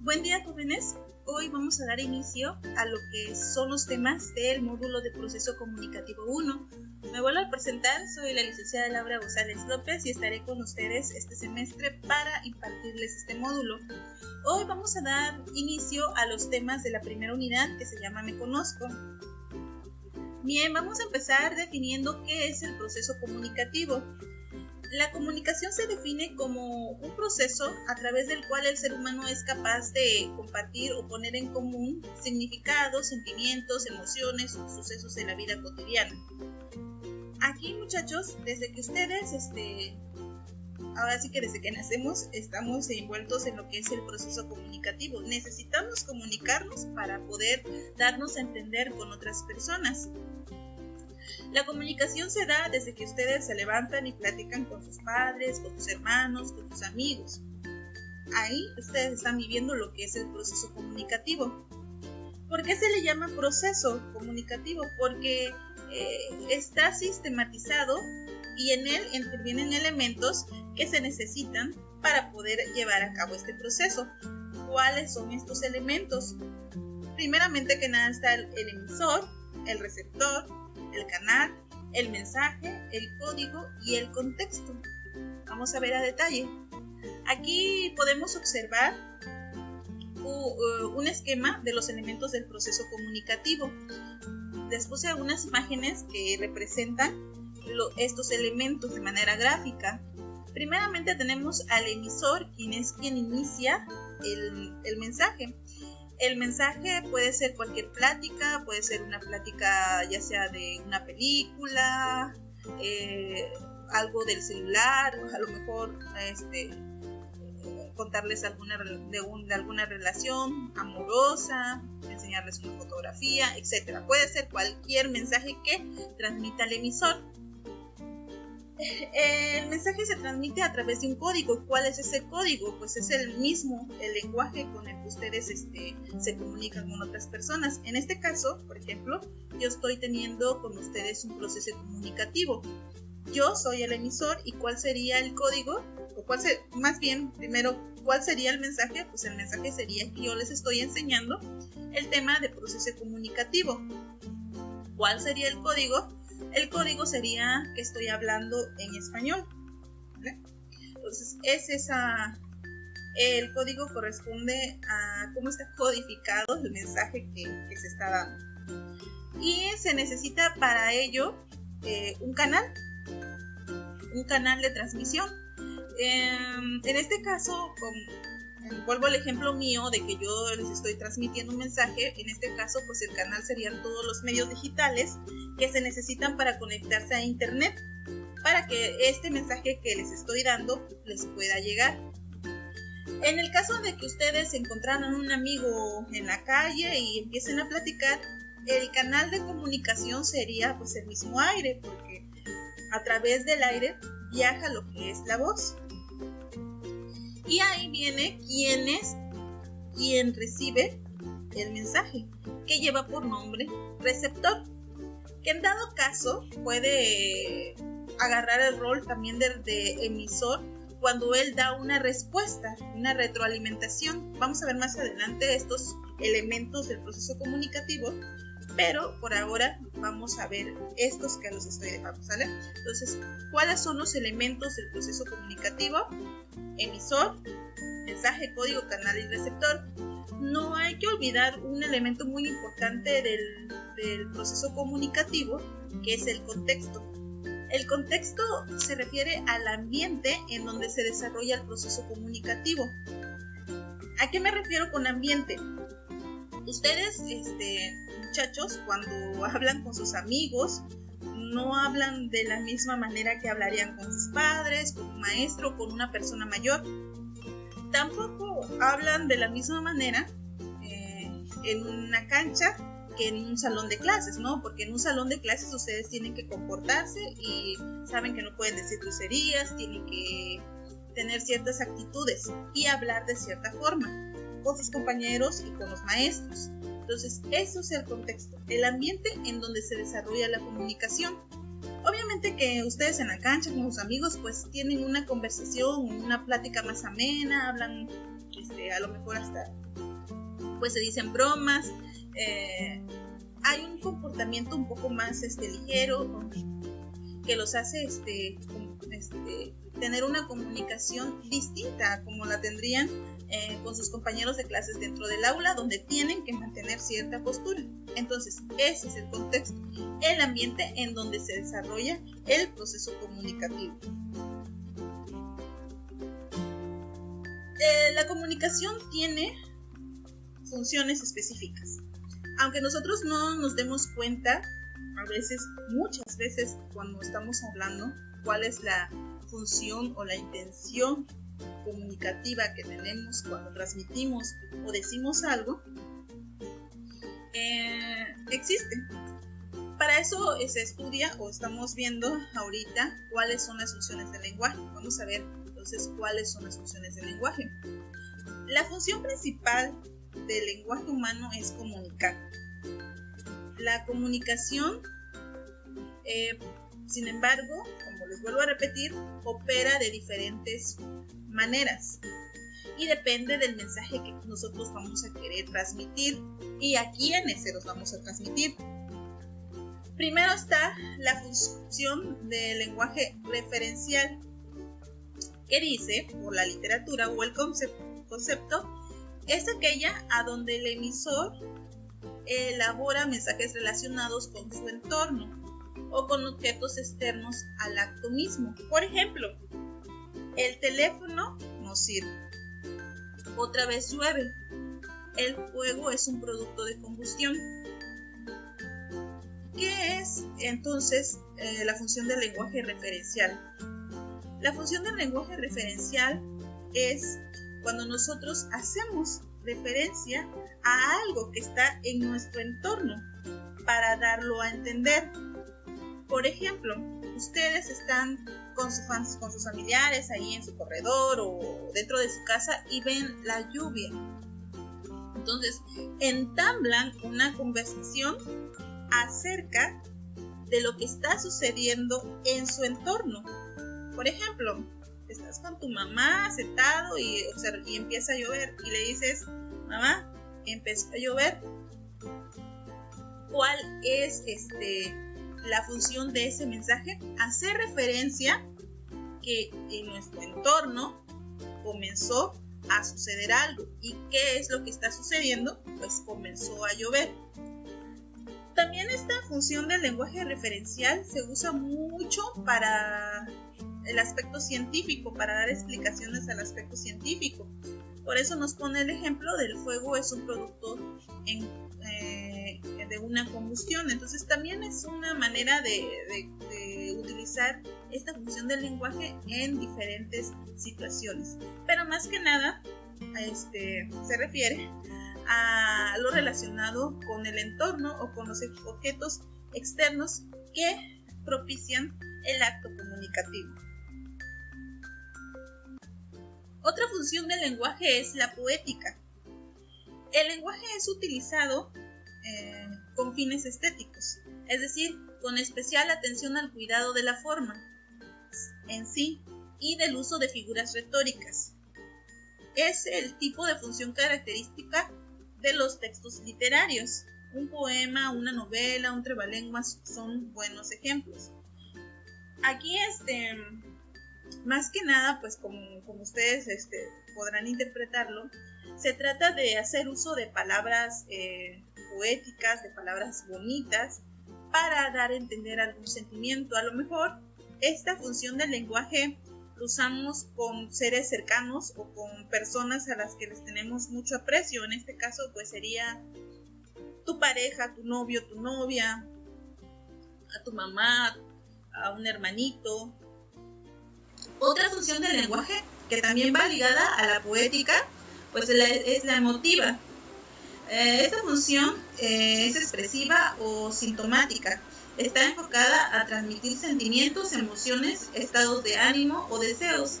Buen día, jóvenes. Hoy vamos a dar inicio a lo que son los temas del módulo de Proceso Comunicativo 1. Me vuelvo a presentar, soy la licenciada Laura González López y estaré con ustedes este semestre para impartirles este módulo. Hoy vamos a dar inicio a los temas de la primera unidad que se llama Me Conozco. Bien, vamos a empezar definiendo qué es el proceso comunicativo. La comunicación se define como un proceso a través del cual el ser humano es capaz de compartir o poner en común significados, sentimientos, emociones o sucesos en la vida cotidiana. Aquí, muchachos, desde que ustedes, ahora sí que desde que nacemos, estamos envueltos en lo que es el proceso comunicativo. Necesitamos comunicarnos para poder darnos a entender con otras personas. La comunicación se da desde que ustedes se levantan y platican con sus padres, con sus hermanos, con sus amigos. Ahí ustedes están viviendo lo que es el proceso comunicativo. ¿Por qué se le llama proceso comunicativo? Porque está sistematizado y en él intervienen elementos que se necesitan para poder llevar a cabo este proceso. ¿Cuáles son estos elementos? Primeramente que nada está el emisor, el receptor, el canal, el mensaje, el código y el contexto. Vamos a ver a detalle. Aquí podemos observar un esquema de los elementos del proceso comunicativo. Les puse algunas imágenes que representan estos elementos de manera gráfica. Primeramente tenemos al emisor, quien es quien inicia el mensaje. El mensaje puede ser cualquier plática, puede ser una plática ya sea de una película, algo del celular, a lo mejor contarles de alguna relación amorosa, enseñarles una fotografía, etc. Puede ser cualquier mensaje que transmita el emisor. El mensaje se transmite a través de un código. ¿Cuál es ese código? Pues es el mismo, el lenguaje con el que ustedes se comunican con otras personas. En este caso, por ejemplo, yo estoy teniendo con ustedes un proceso comunicativo. Yo soy el emisor y ¿cuál sería el código? Primero, ¿cuál sería el mensaje? Pues el mensaje sería que yo les estoy enseñando el tema de proceso comunicativo. ¿Cuál sería el código? El código sería que estoy hablando en español, ¿vale? Entonces, el código corresponde a cómo está codificado el mensaje que se está dando. Y se necesita para ello un canal de transmisión. En este caso, vuelvo al ejemplo mío de que yo les estoy transmitiendo un mensaje. En este caso, pues el canal serían todos los medios digitales que se necesitan para conectarse a internet, para que este mensaje que les estoy dando les pueda llegar. En el caso de que ustedes encontraran un amigo en la calle y empiecen a platicar, el canal de comunicación sería pues el mismo aire, porque a través del aire viaja lo que es la voz. Y ahí viene quien recibe el mensaje, que lleva por nombre receptor, que en dado caso puede agarrar el rol también de emisor cuando él da una respuesta, una retroalimentación. Vamos a ver más adelante estos elementos del proceso comunicativo, pero por ahora vamos a ver estos que los estoy dejando, ¿sale? Entonces, ¿cuáles son los elementos del proceso comunicativo? Emisor, mensaje, código, canal y receptor. No hay que olvidar un elemento muy importante del proceso comunicativo, que es el contexto. El contexto se refiere al ambiente en donde se desarrolla el proceso comunicativo. ¿A qué me refiero con ambiente? Ustedes, muchachos, cuando hablan con sus amigos, no hablan de la misma manera que hablarían con sus padres, con un maestro, con una persona mayor. Tampoco hablan de la misma manera en una cancha que en un salón de clases, ¿no? Porque en un salón de clases ustedes tienen que comportarse y saben que no pueden decir groserías, tienen que tener ciertas actitudes y hablar de cierta forma con sus compañeros y con los maestros. Entonces, eso es el contexto, el ambiente en donde se desarrolla la comunicación. Obviamente que ustedes en la cancha con sus amigos pues tienen una conversación, una plática más amena, hablan a lo mejor hasta pues se dicen bromas, hay un comportamiento un poco más ligero, que los hace tener una comunicación distinta como la tendrían con sus compañeros de clases dentro del aula, donde tienen que mantener cierta postura. Entonces, ese es el contexto, el ambiente en donde se desarrolla el proceso comunicativo. La comunicación tiene funciones específicas. Aunque nosotros no nos demos cuenta, muchas veces cuando estamos hablando, cuál es la función o la intención comunicativa que tenemos cuando transmitimos o decimos algo, existe. Para eso se estudia o estamos viendo ahorita cuáles son las funciones del lenguaje. Vamos a ver entonces cuáles son las funciones del lenguaje. La función principal del lenguaje humano es comunicar. La comunicación, sin embargo, como les vuelvo a repetir, opera de diferentes maneras y depende del mensaje que nosotros vamos a querer transmitir y a quiénes se los vamos a transmitir. Primero está la función del lenguaje referencial, que dice, por la literatura o el concepto, es aquella a donde el emisor elabora mensajes relacionados con su entorno o con objetos externos al acto mismo. Por ejemplo, el teléfono nos sirve. Otra vez llueve. El fuego es un producto de combustión. ¿Qué es entonces la función del lenguaje referencial? La función del lenguaje referencial es cuando nosotros hacemos referencia a algo que está en nuestro entorno para darlo a entender. Por ejemplo, ustedes están con sus familiares ahí en su corredor o dentro de su casa y ven la lluvia. Entonces, entablan una conversación acerca de lo que está sucediendo en su entorno. Por ejemplo, estás con tu mamá sentado y empieza a llover y le dices, mamá, empezó a llover. ¿Cuál es la función de ese mensaje? Hacer referencia que en nuestro entorno comenzó a suceder algo. ¿Y qué es lo que está sucediendo? Pues comenzó a llover. También esta función del lenguaje referencial se usa mucho para el aspecto científico, para dar explicaciones al aspecto científico. Por eso nos pone el ejemplo del fuego es un producto de una combustión. Entonces también es una manera de utilizar esta función del lenguaje en diferentes situaciones. Pero más que nada se refiere a lo relacionado con el entorno o con los objetos externos que propician el acto comunicativo. Otra función del lenguaje es la poética. El lenguaje es utilizado con fines estéticos, es decir, con especial atención al cuidado de la forma en sí y del uso de figuras retóricas. Es el tipo de función característica de los textos literarios. Un poema, una novela, un trabalenguas son buenos ejemplos. Aquí más que nada, pues como ustedes podrán interpretarlo, se trata de hacer uso de palabras poéticas, de palabras bonitas, para dar a entender algún sentimiento. A lo mejor esta función del lenguaje lo usamos con seres cercanos o con personas a las que les tenemos mucho aprecio. En este caso, pues sería tu pareja, tu novio, tu novia, a tu mamá, a un hermanito. Otra función del lenguaje que también va ligada a la poética, pues es la emotiva. Esta función es expresiva o sintomática. Está enfocada a transmitir sentimientos, emociones, estados de ánimo o deseos.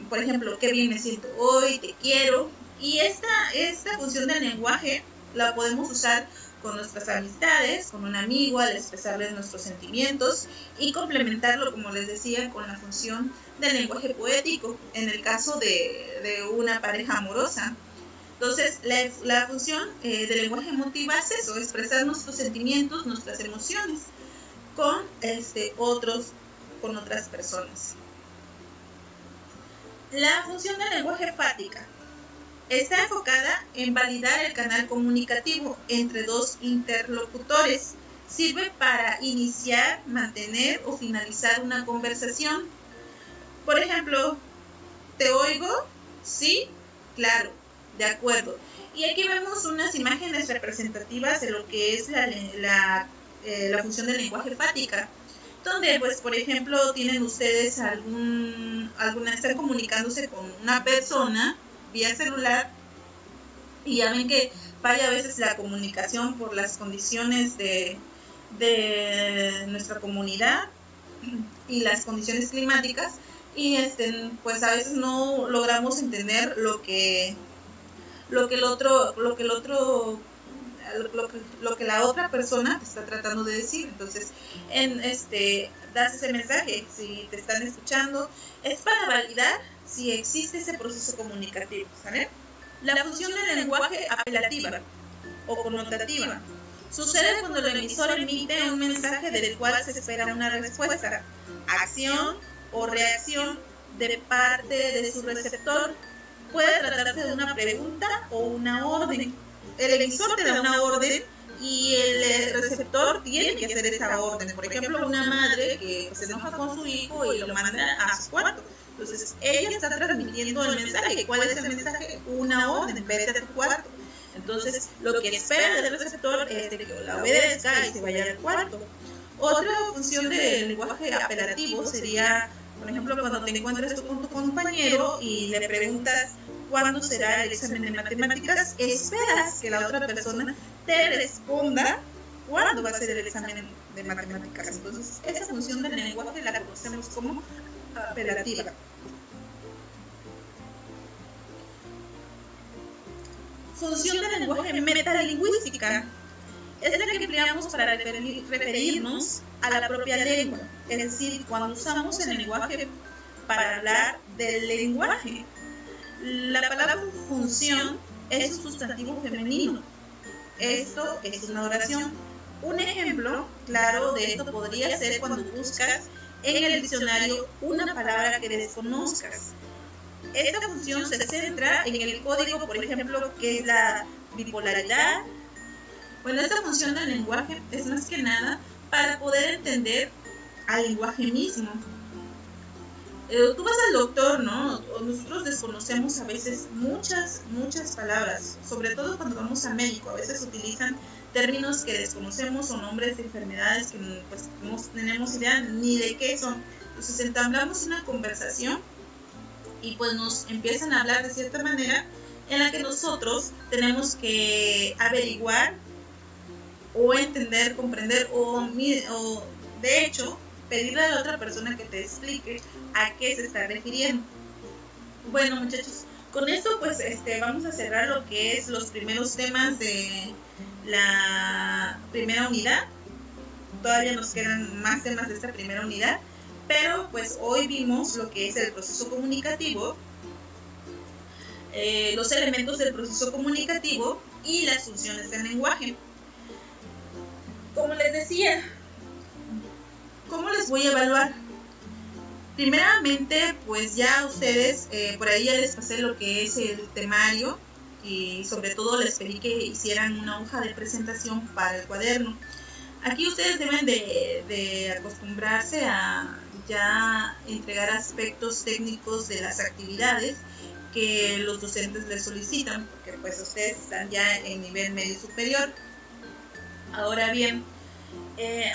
Por ejemplo, qué bien me siento hoy, te quiero. Y esta función del lenguaje la podemos usar con nuestras amistades, con un amigo, al expresarles nuestros sentimientos y complementarlo, como les decía, con la función del lenguaje poético, en el caso de una pareja amorosa. Entonces, la función del lenguaje emotivo es eso, expresar nuestros sentimientos, nuestras emociones con otras personas. La función del lenguaje fática está enfocada en validar el canal comunicativo entre dos interlocutores. Sirve para iniciar, mantener o finalizar una conversación. Por ejemplo, ¿te oigo? Sí, claro, de acuerdo. Y aquí vemos unas imágenes representativas de lo que es la función del lenguaje fática, donde, pues, por ejemplo, tienen ustedes están comunicándose con una persona vía celular y ya ven que falla a veces la comunicación por las condiciones de nuestra comunidad y las condiciones climáticas, y pues a veces no logramos entender lo que la otra persona te está tratando de decir. Entonces, das ese mensaje, si te están escuchando, es para validar si existe ese proceso comunicativo, ¿sale? La función del lenguaje apelativa o connotativa sucede cuando el emisor emite un mensaje del cual se espera una respuesta, acción o reacción de parte de su receptor. Puede tratarse de una pregunta o una orden. El emisor te da una orden y el receptor tiene que hacer esa orden. Por ejemplo, una madre que se enoja con su hijo y lo manda a su cuarto. Entonces, ella está transmitiendo el mensaje. ¿Cuál es el mensaje? Una orden, vete a tu cuarto. Entonces, lo que espera del receptor es que la obedezca y se vaya al cuarto. Otra función del lenguaje apelativo sería, por ejemplo, cuando te encuentras tú con tu compañero y le preguntas cuándo será el examen de matemáticas, esperas que la otra persona te responda cuándo va a ser el examen de matemáticas. Entonces, esa función del lenguaje la conocemos como apelativa. Función del lenguaje metalingüística es la que empleamos para referirnos a la propia lengua, es decir, cuando usamos el lenguaje para hablar del lenguaje. La palabra función es un sustantivo femenino. Esto es una oración. Un ejemplo claro de esto podría ser cuando buscas en el diccionario una palabra que desconozcas. Esta función se centra en el código, por ejemplo, que es la bipolaridad. Bueno, esta función del lenguaje es más que nada para poder entender al lenguaje mismo. Tú vas al doctor, ¿no? Nosotros desconocemos a veces muchas palabras, sobre todo cuando vamos al médico. A veces utilizan términos que desconocemos o nombres de enfermedades que pues no tenemos idea ni de qué son. Entonces entablamos una conversación y pues nos empiezan a hablar de cierta manera en la que nosotros tenemos que averiguar o entender, comprender o de hecho pedirle a la otra persona que te explique a qué se está refiriendo. Bueno, muchachos, con esto pues vamos a cerrar lo que es los primeros temas de la primera unidad. Todavía nos quedan más temas de esta primera unidad, pero pues hoy vimos lo que es el proceso comunicativo, los elementos del proceso comunicativo y las funciones del lenguaje. Como les decía, ¿cómo les voy a evaluar? Primeramente, pues ya ustedes, por ahí ya les pasé lo que es el temario y sobre todo les pedí que hicieran una hoja de presentación para el cuaderno. Aquí ustedes deben de acostumbrarse a ya entregar aspectos técnicos de las actividades que los docentes les solicitan, porque pues ustedes están ya en nivel medio superior. Ahora bien,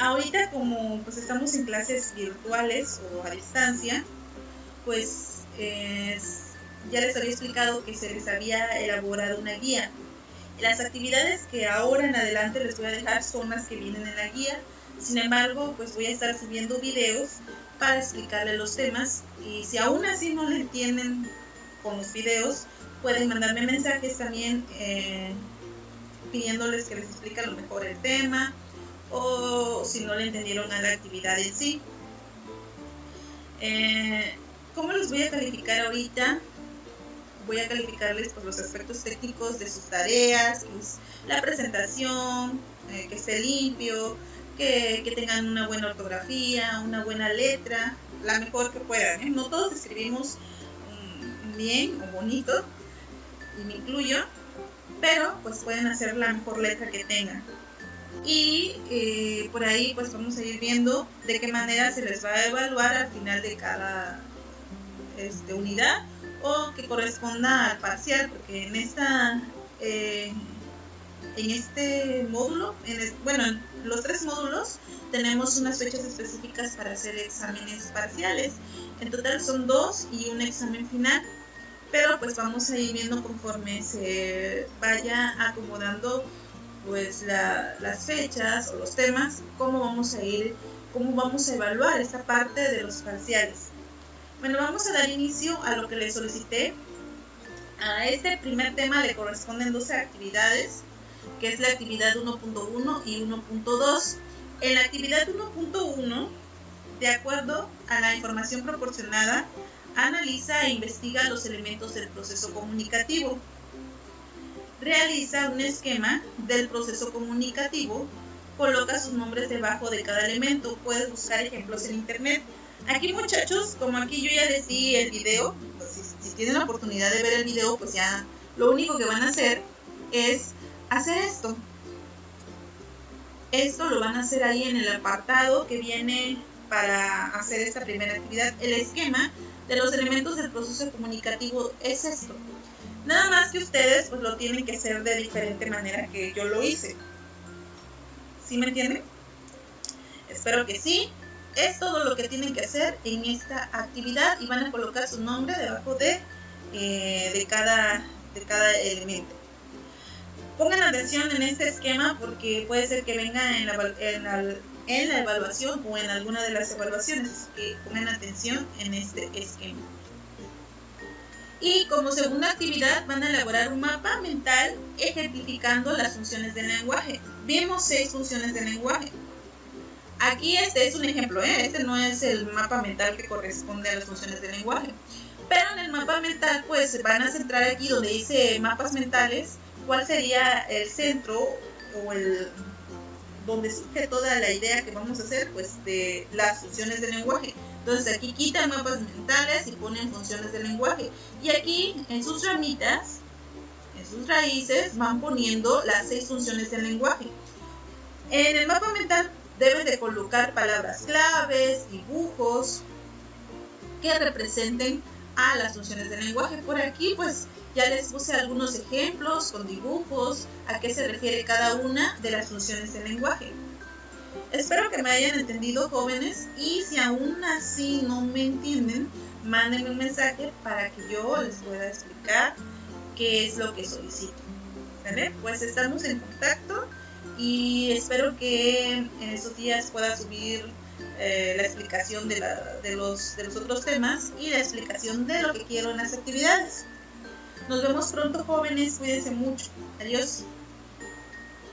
ahorita como pues estamos en clases virtuales o a distancia, pues ya les había explicado que se les había elaborado una guía. Las actividades que ahora en adelante les voy a dejar son las que vienen en la guía. Sin embargo, pues voy a estar subiendo videos para explicarles los temas, y si aún así no le entienden con los videos, pueden mandarme mensajes también pidiéndoles que les explique a lo mejor el tema o si no le entendieron a la actividad en sí. ¿Cómo los voy a calificar ahorita? Voy a calificarles por los aspectos técnicos de sus tareas, pues, la presentación, que esté limpio, que tengan una buena ortografía, una buena letra, la mejor que puedan. No todos escribimos bien o bonito, y me incluyo, pero pues pueden hacer la mejor letra que tengan. Y por ahí pues vamos a ir viendo de qué manera se les va a evaluar al final de cada unidad o que corresponda al parcial, porque en este módulo, en los 3 módulos tenemos unas fechas específicas para hacer exámenes parciales. En total son 2 y un examen final, pero pues vamos a ir viendo conforme se vaya acomodando pues las fechas o los temas, cómo vamos a evaluar esta parte de los parciales. Bueno, vamos a dar inicio a lo que les solicité. A este primer tema le corresponden 12 actividades, que es la actividad 1.1 y 1.2. En la actividad 1.1, de acuerdo a la información proporcionada, analiza e investiga los elementos del proceso comunicativo. Realiza un esquema del proceso comunicativo, coloca sus nombres debajo de cada elemento. Puedes buscar ejemplos en internet. Aquí, muchachos, como aquí yo ya les di el video, pues si tienen la oportunidad de ver el video, pues ya lo único que van a hacer es hacer esto. Esto lo van a hacer ahí en el apartado que viene para hacer esta primera actividad. El esquema de los elementos del proceso comunicativo es esto. Nada más que ustedes pues lo tienen que hacer de diferente manera que yo lo hice. ¿Sí me entienden? Espero que sí. Es todo lo que tienen que hacer en esta actividad y van a colocar su nombre debajo de cada elemento. Pongan atención en este esquema porque puede ser que venga en la evaluación o en alguna de las evaluaciones, así que pongan atención en este esquema. Y como segunda actividad van a elaborar un mapa mental ejemplificando las funciones del lenguaje. Vimos 6 funciones del lenguaje. Aquí este es un ejemplo, este no es el mapa mental que corresponde a las funciones del lenguaje. Pero en el mapa mental pues van a centrar aquí donde dice mapas mentales, cuál sería el centro o donde surge toda la idea que vamos a hacer pues de las funciones del lenguaje. Entonces aquí quitan mapas mentales y ponen funciones del lenguaje. Y aquí en sus ramitas, en sus raíces, van poniendo las 6 funciones del lenguaje. En el mapa mental deben de colocar palabras claves, dibujos que representen a las funciones del lenguaje. Por aquí pues ya les puse algunos ejemplos con dibujos a qué se refiere cada una de las funciones del lenguaje. Espero que me hayan entendido, jóvenes, y si aún así no me entienden, mándenme un mensaje para que yo les pueda explicar qué es lo que solicito. ¿Vale? Pues estamos en contacto y espero que en estos días pueda subir la explicación de los otros temas y la explicación de lo que quiero en las actividades. Nos vemos pronto, jóvenes, cuídense mucho. Adiós.